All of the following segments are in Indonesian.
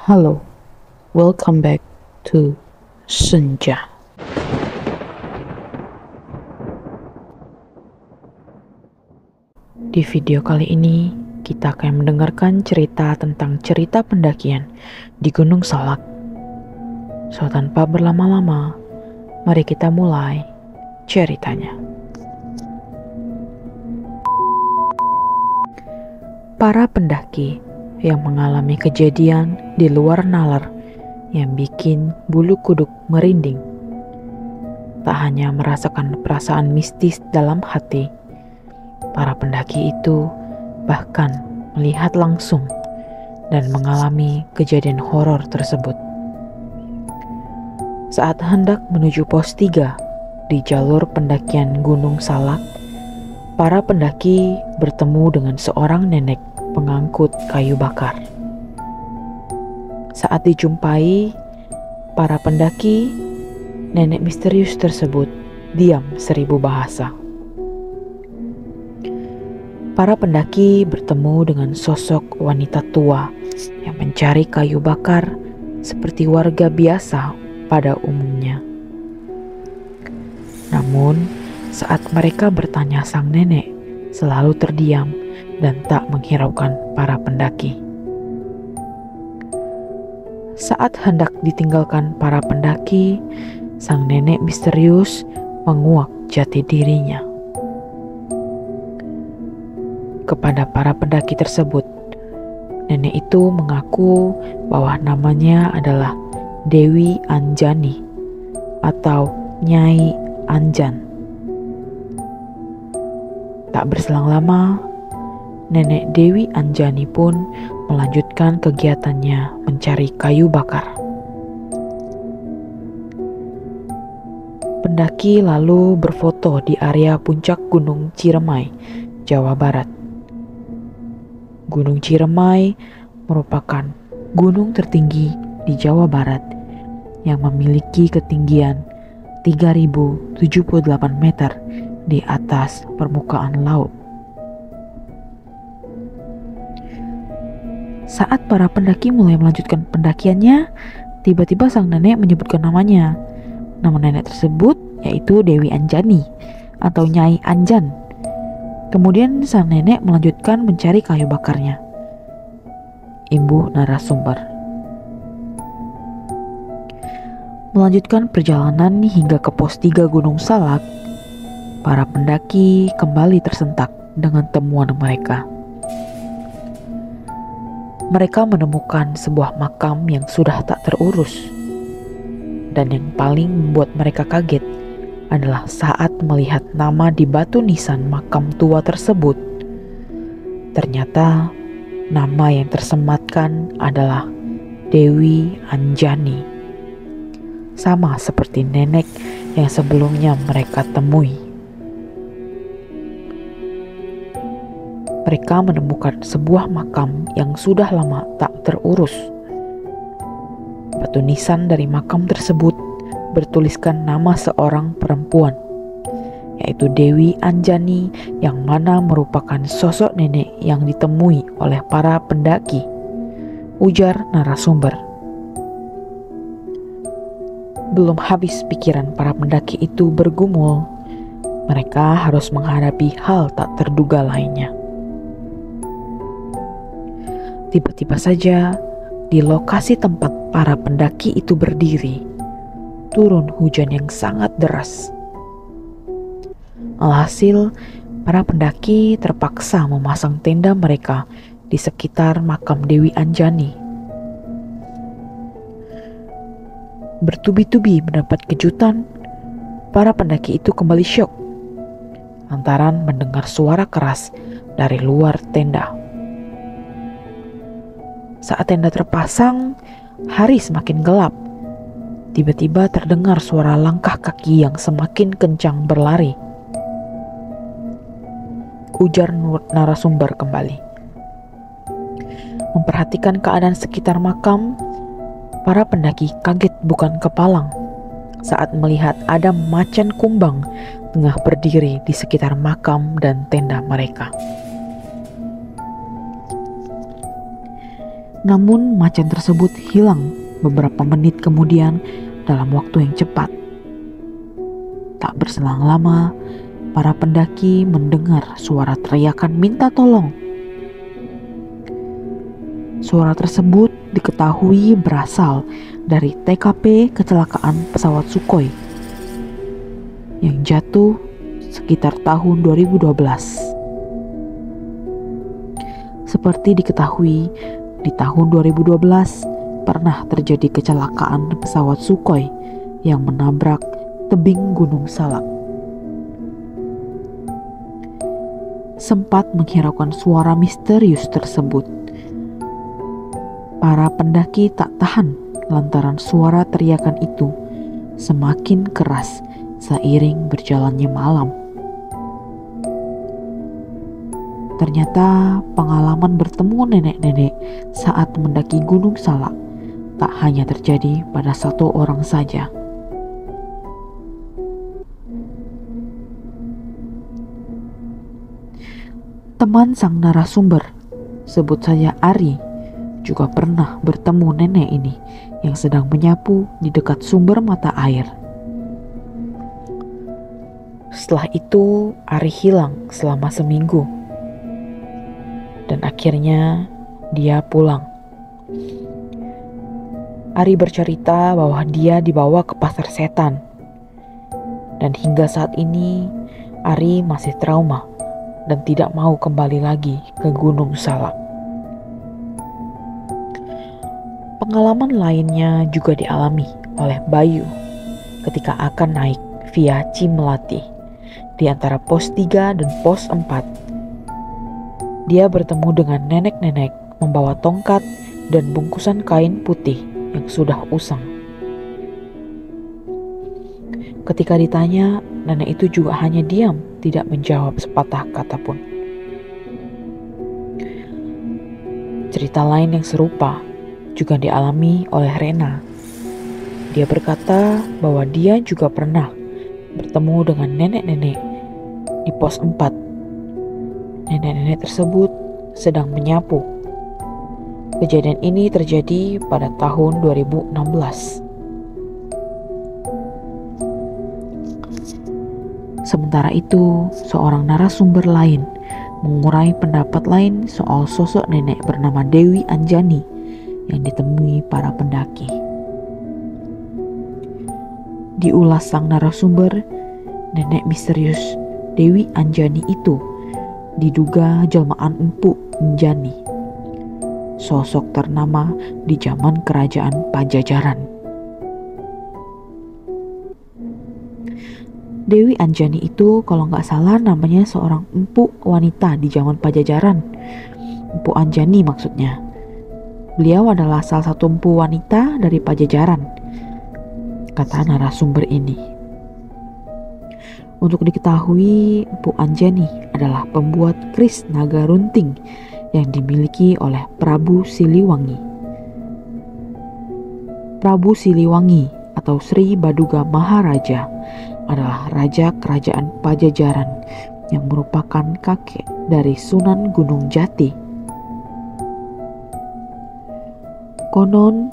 Hello, welcome back to Senja. Di video kali ini, kita akan mendengarkan cerita tentang cerita pendakian di Gunung Salak. So, tanpa berlama-lama, mari kita mulai ceritanya. Para pendaki yang mengalami kejadian di luar nalar yang bikin bulu kuduk merinding. Tak hanya merasakan perasaan mistis dalam hati, para pendaki itu bahkan melihat langsung dan mengalami kejadian horor tersebut. Saat hendak menuju pos 3 di jalur pendakian Gunung Salak, para pendaki bertemu dengan seorang nenek pengangkut kayu bakar. Saat dijumpai para pendaki, nenek misterius tersebut diam 1000 bahasa. Para pendaki bertemu dengan sosok wanita tua yang mencari kayu bakar seperti warga biasa pada umumnya. Namun, saat mereka bertanya, sang nenek selalu terdiam dan tak menghiraukan para pendaki. Saat hendak ditinggalkan para pendaki, sang nenek misterius menguak jati dirinya. Kepada para pendaki tersebut, nenek itu mengaku bahwa namanya adalah Dewi Anjani atau Nyai Anjan. Tak berselang lama, nenek Dewi Anjani pun melanjutkan kegiatannya mencari kayu bakar. Pendaki lalu berfoto di area puncak Gunung Ciremai, Jawa Barat. Gunung Ciremai merupakan gunung tertinggi di Jawa Barat yang memiliki ketinggian 3078 meter di atas permukaan laut. Saat para pendaki mulai melanjutkan pendakiannya, tiba-tiba sang nenek menyebutkan namanya. Nama nenek tersebut yaitu Dewi Anjani atau Nyai Anjan. Kemudian sang nenek melanjutkan mencari kayu bakarnya. Imbuh narasumber. Melanjutkan perjalanan hingga ke pos 3 Gunung Salak, para pendaki kembali tersentak dengan temuan mereka. Mereka menemukan sebuah makam yang sudah tak terurus. Dan yang paling membuat mereka kaget adalah saat melihat nama di batu nisan makam tua tersebut. Ternyata nama yang tersematkan adalah Dewi Anjani. Sama seperti nenek yang sebelumnya mereka temui. Mereka menemukan sebuah makam yang sudah lama tak terurus. Batu nisan dari makam tersebut bertuliskan nama seorang perempuan, yaitu Dewi Anjani, yang mana merupakan sosok nenek yang ditemui oleh para pendaki, ujar narasumber. Belum habis pikiran para pendaki itu bergumul, mereka harus menghadapi hal tak terduga lainnya. Tiba-tiba saja, di lokasi tempat para pendaki itu berdiri, turun hujan yang sangat deras. Alhasil, para pendaki terpaksa memasang tenda mereka di sekitar makam Dewi Anjani. Bertubi-tubi mendapat kejutan, para pendaki itu kembali syok lantaran mendengar suara keras dari luar tenda. Saat tenda terpasang, hari semakin gelap. Tiba-tiba terdengar suara langkah kaki yang semakin kencang berlari. Ujar narasumber kembali. Memperhatikan keadaan sekitar makam, para pendaki kaget bukan kepalang saat melihat ada macan kumbang tengah berdiri di sekitar makam dan tenda mereka. Namun macan tersebut hilang beberapa menit kemudian dalam waktu yang cepat. Tak berselang lama, para pendaki mendengar suara teriakan minta tolong. Suara tersebut diketahui berasal dari TKP kecelakaan pesawat Sukhoi yang jatuh sekitar tahun 2012. Seperti diketahui, di tahun 2012 pernah terjadi kecelakaan pesawat Sukhoi yang menabrak tebing Gunung Salak. Sempat menghiraukan suara misterius tersebut. Para pendaki tak tahan lantaran suara teriakan itu semakin keras seiring berjalannya malam. Ternyata pengalaman bertemu nenek-nenek saat mendaki Gunung Salak tak hanya terjadi pada satu orang saja. Teman sang narasumber, sebut saja Ari, juga pernah bertemu nenek ini yang sedang menyapu di dekat sumber mata air. Setelah itu, Ari hilang selama seminggu. Dan akhirnya dia pulang. Ari bercerita bahwa dia dibawa ke pasar setan. Dan hingga saat ini, Ari masih trauma dan tidak mau kembali lagi ke Gunung Salak. Pengalaman lainnya juga dialami oleh Bayu ketika akan naik via Cimelati di antara pos 3 dan pos 4. Dia bertemu dengan nenek-nenek membawa tongkat dan bungkusan kain putih yang sudah usang. Ketika ditanya, nenek itu juga hanya diam, tidak menjawab sepatah kata pun. Cerita lain yang serupa juga dialami oleh Rena. Dia berkata bahwa dia juga pernah bertemu dengan nenek-nenek di pos 4. Nenek-nenek tersebut sedang menyapu. Kejadian ini terjadi pada tahun 2016. Sementara itu, seorang narasumber lain mengurai pendapat lain soal sosok nenek bernama Dewi Anjani yang ditemui para pendaki. Diulas sang narasumber, nenek misterius Dewi Anjani itu diduga jelmaan Empu Anjani, sosok ternama di zaman kerajaan Pajajaran. Dewi Anjani itu kalau nggak salah namanya seorang empu wanita di zaman Pajajaran. Empu Anjani maksudnya. Beliau adalah salah satu empu wanita dari Pajajaran, kata narasumber ini. Untuk diketahui, Empu Anjani adalah pembuat keris naga runting yang dimiliki oleh Prabu Siliwangi. Prabu Siliwangi atau Sri Baduga Maharaja adalah raja kerajaan Pajajaran yang merupakan kakek dari Sunan Gunung Jati. Konon,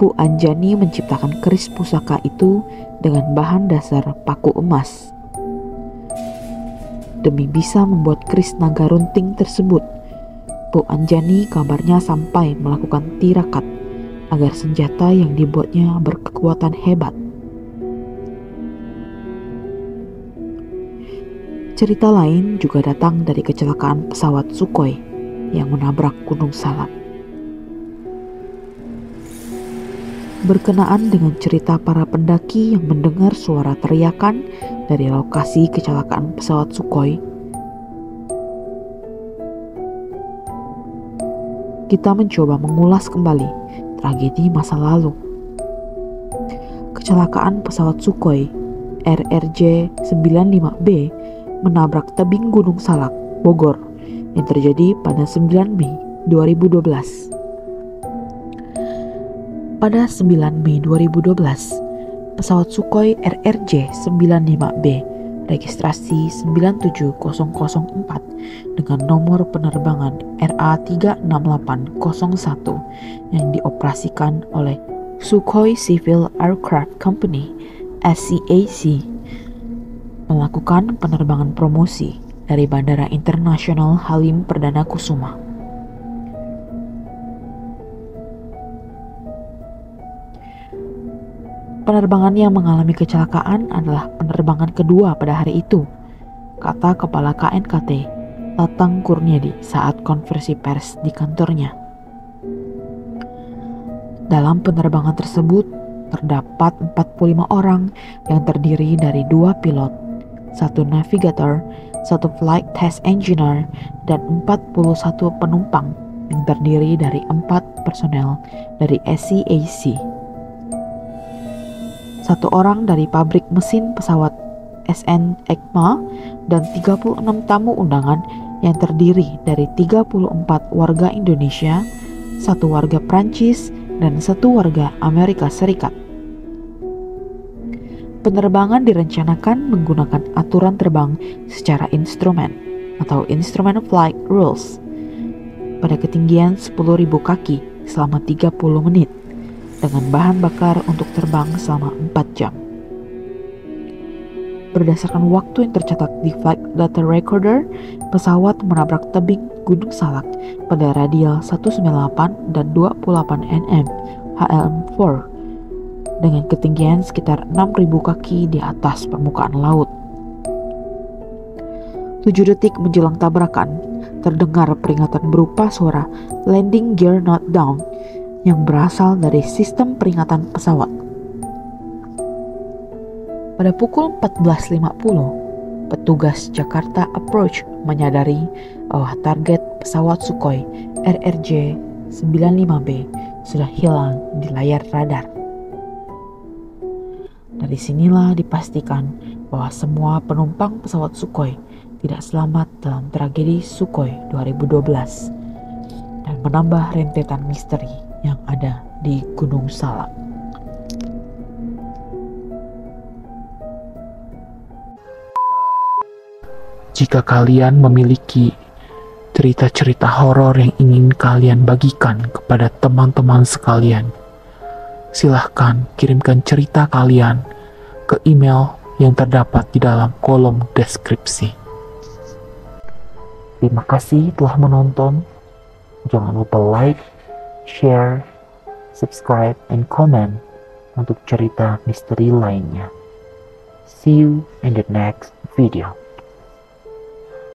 Pu Anjani menciptakan keris pusaka itu dengan bahan dasar paku emas. Demi bisa membuat keris naga runting tersebut, Pu Anjani kabarnya sampai melakukan tirakat agar senjata yang dibuatnya berkekuatan hebat. Cerita lain juga datang dari kecelakaan pesawat Sukhoi yang menabrak Gunung Salak. Berkenaan dengan cerita para pendaki yang mendengar suara teriakan dari lokasi kecelakaan pesawat Sukhoi, kita mencoba mengulas kembali tragedi masa lalu. Kecelakaan pesawat Sukhoi RRJ 95B menabrak tebing Gunung Salak, Bogor yang terjadi pada 9 Mei 2012. Pada 9 Mei 2012, pesawat Sukhoi RRJ 95B registrasi 97004 dengan nomor penerbangan RA36801 yang dioperasikan oleh Sukhoi Civil Aircraft Company (SCAC) melakukan penerbangan promosi dari Bandara Internasional Halim Perdana Kusuma. Penerbangan yang mengalami kecelakaan adalah penerbangan kedua pada hari itu, kata Kepala KNKT Tatang Kurniadi saat konferensi pers di kantornya. Dalam penerbangan tersebut, terdapat 45 orang yang terdiri dari 2 pilot, 1 navigator, 1 flight test engineer, dan 41 penumpang yang terdiri dari 4 personel dari SCAC. 1 orang dari pabrik mesin pesawat SN ECMA dan 36 tamu undangan yang terdiri dari 34 warga Indonesia, 1 warga Prancis, dan 1 warga Amerika Serikat. Penerbangan direncanakan menggunakan aturan terbang secara instrumen atau Instrument Flight Rules pada ketinggian 10.000 kaki selama 30 menit dengan bahan bakar untuk terbang selama 4 jam. Berdasarkan waktu yang tercatat di Flight Data Recorder, pesawat menabrak tebing Gunung Salak pada radial 198 dan 28 nm HLM-4 dengan ketinggian sekitar 6.000 kaki di atas permukaan laut. 7 detik menjelang tabrakan, terdengar peringatan berupa suara landing gear not down yang berasal dari sistem peringatan pesawat. Pada pukul 14.50, petugas Jakarta Approach menyadari bahwa target pesawat Sukhoi RRJ-95B sudah hilang di layar radar. Dari sinilah dipastikan bahwa semua penumpang pesawat Sukhoi tidak selamat dalam tragedi Sukhoi 2012 dan menambah rentetan misteri yang ada di Gunung Salak. Jika kalian memiliki cerita-cerita horor yang ingin kalian bagikan kepada teman-teman sekalian, silahkan kirimkan cerita kalian ke email yang terdapat di dalam kolom deskripsi. Terima kasih telah menonton. Jangan lupa like, share, subscribe, and comment untuk cerita misteri lainnya. See you in the next video.